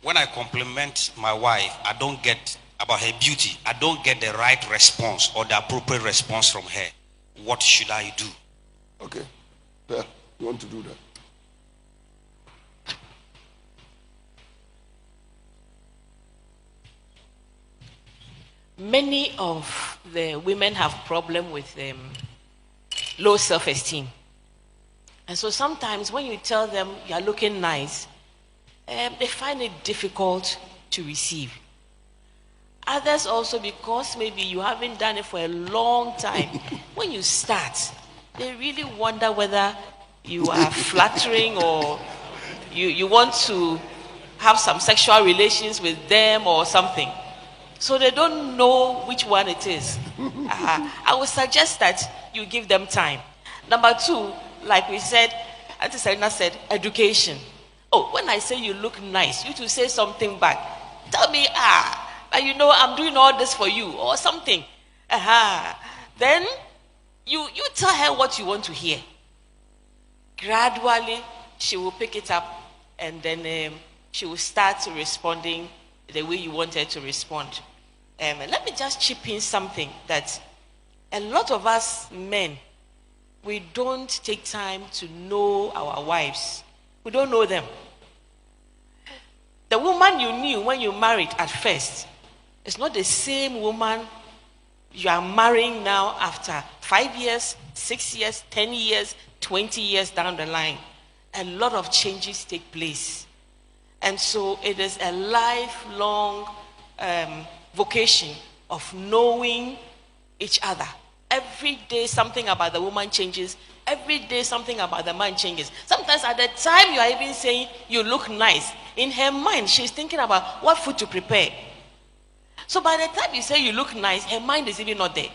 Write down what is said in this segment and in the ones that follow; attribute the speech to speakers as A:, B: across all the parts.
A: When I compliment my wife, I don't get about her beauty. I don't get the right response or the appropriate response from her. What should I do?
B: Okay. Yeah, you want to do that?
C: Many of the women have problem with low self-esteem. And so sometimes when you tell them you're looking nice, they find it difficult to receive. Others also, because maybe you haven't done it for a long time, when you start, they really wonder whether you are flattering or you want to have some sexual relations with them or something. So they don't know which one it is. I would suggest that you give them time. Number two, like we said, Auntie Serena said, education. Oh, when I say you look nice, you to say something back. Tell me, I'm doing all this for you or something. Then you tell her what you want to hear. Gradually, she will pick it up and then she will start responding the way you want her to respond. Let me just chip in something that a lot of us men, we don't take time to know our wives. We don't know them. The woman you knew when you married at first is not the same woman you are marrying now after 5 years, 6 years, 10 years, 20 years down the line. A lot of changes take place. And so it is a lifelong vocation of knowing each other. Every day something about the woman changes. Every day something about the man changes. Sometimes at the time you are even saying you look nice, in her mind she's thinking about what food to prepare. So by the time you say you look nice, her mind is even not there.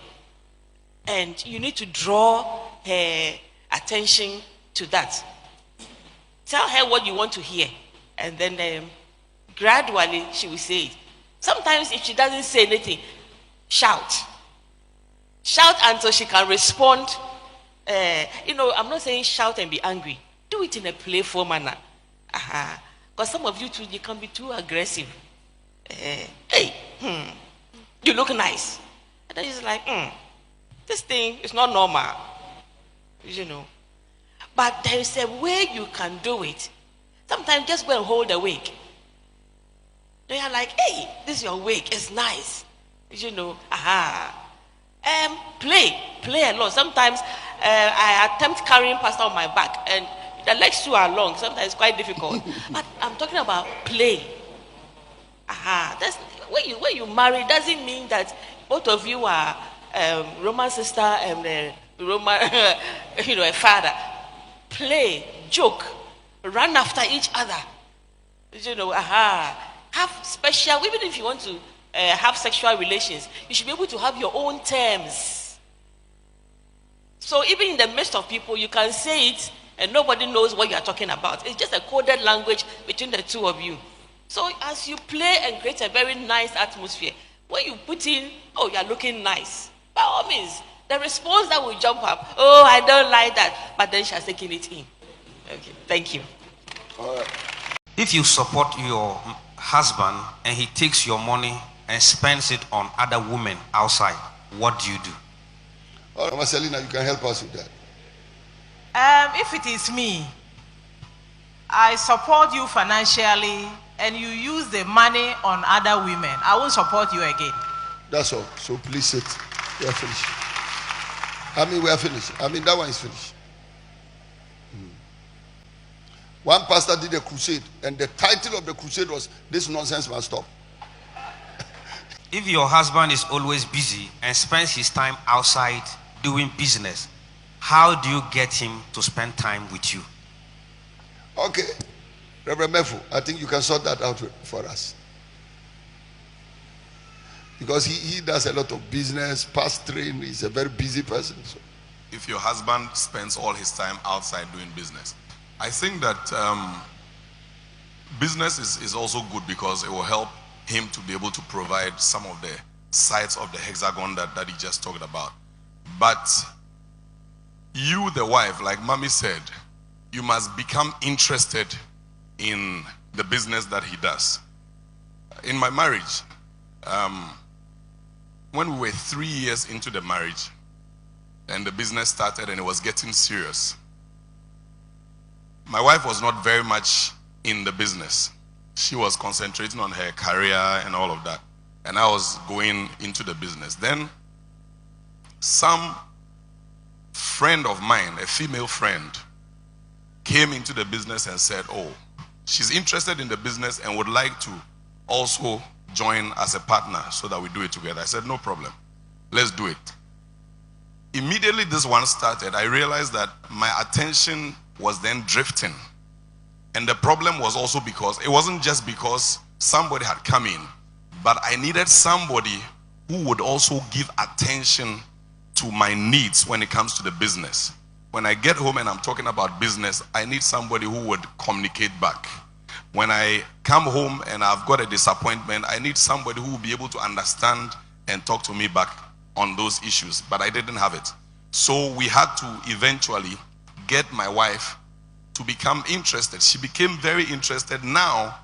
C: And you need to draw her attention to that. Tell her what you want to hear. And then gradually she will say it. Sometimes if she doesn't say anything, shout. Shout until she can respond. I'm not saying shout and be angry. Do it in a playful manner. Because some of you too, you can be too aggressive. You look nice. And then she's like, this thing is not normal. But there is a way you can do it. Sometimes just go and hold the wig. They are like, hey, this is your wig, it's nice. Play a lot. Sometimes I attempt carrying pastor on my back and the legs too are long. Sometimes it's quite difficult. But I'm talking about play. That's when you marry doesn't mean that both of you are Roman sister and Roman a father. Play, joke, run after each other. Have special, even if you want to have sexual relations, you should be able to have your own terms. So even in the midst of people, you can say it and nobody knows what you are talking about. It's just a coded language between the two of you. So as you play and create a very nice atmosphere, when you put in, oh, you're looking nice, by all means, the response that will jump up, oh, I don't like that, but then she's taking it in. Okay, thank you.
B: All right.
A: If you support your husband and he takes your money and spends it on other women outside, what do you do?
B: All right, Marcelina, you can help us with that.
D: If it is me, I support you financially and you use the money on other women, I won't support you again.
B: That's all. So please sit. We are finished. We are finished. That one is finished. One pastor did a crusade, and the title of the crusade was, "This nonsense must stop."
A: If your husband is always busy and spends his time outside doing business, how do you get him to spend time with you?
B: Okay. Reverend Mefu, I think you can sort that out for us. Because he does a lot of business, pastoring, he's a very busy person. So.
E: If your husband spends all his time outside doing business, I think that business is also good because it will help him to be able to provide some of the sides of the hexagon that he just talked about. But you, the wife, like Mommy said, you must become interested in the business that he does. In my marriage, when we were 3 years into the marriage and the business started and it was getting serious, my wife was not very much in the business. She was concentrating on her career and all of that. And I was going into the business. Then some friend of mine, a female friend, came into the business and said, oh, she's interested in the business and would like to also join as a partner so that we do it together. I said, no problem. Let's do it. Immediately this one started, I realized that my attention was then drifting. And the problem was also because, it wasn't just because somebody had come in, but I needed somebody who would also give attention to my needs when it comes to the business. When I get home and I'm talking about business, I need somebody who would communicate back. When I come home and I've got a disappointment, I need somebody who will be able to understand and talk to me back on those issues, but I didn't have it. So we had to eventually get my wife to become interested. She became very interested. Now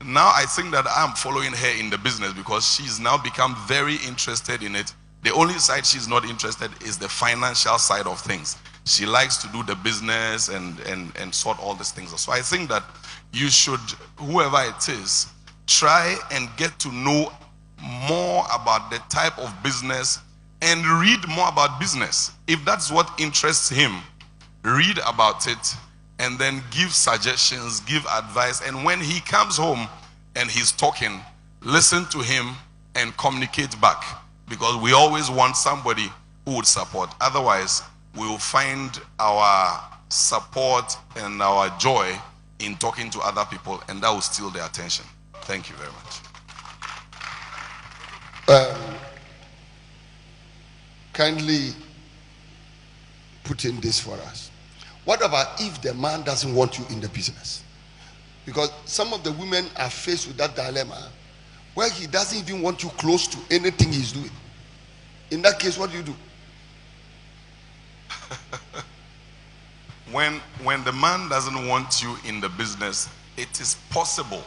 E: I think that I'm following her in the business because she's now become very interested in it. The only side she's not interested is the financial side of things. She likes to do the business and sort all these things. So I think that you should, whoever it is, try and get to know more about the type of business and read more about business. If that's what interests him, read about it and then give suggestions, give advice. And when he comes home and he's talking, listen to him and communicate back. Because we always want somebody who would support. Otherwise, we will find our support and our joy in talking to other people, and that will steal their attention. Thank you very much.
B: Kindly put in this for us. What about if the man doesn't want you in the business? Because some of the women are faced with that dilemma where he doesn't even want you close to anything he's doing. In that case, what do you do?
E: When the man doesn't want you in the business, it is possible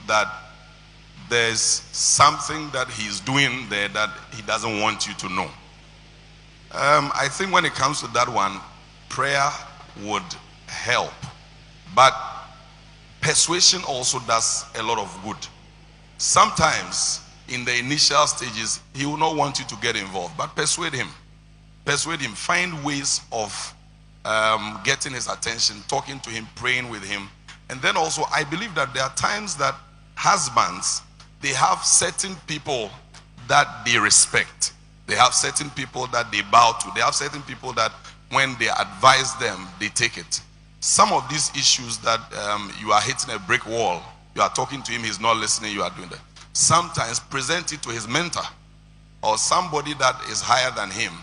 E: that there's something that he's doing there that he doesn't want you to know. I think when it comes to that one, prayer would help. But persuasion also does a lot of good. Sometimes in the initial stages, he will not want you to get involved, but persuade him. Persuade him. Find ways of getting his attention, talking to him, praying with him. And then also, I believe that there are times that husbands, they have certain people that they respect. They have certain people that they bow to. They have certain people that when they advise them, they take it. Some of these issues that you are hitting a brick wall, you are talking to him, he's not listening, you are doing that. Sometimes present it to his mentor or somebody that is higher than him.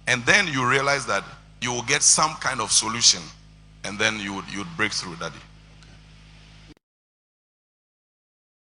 E: And then you realize that you will get some kind of solution. And then you would break through, Daddy.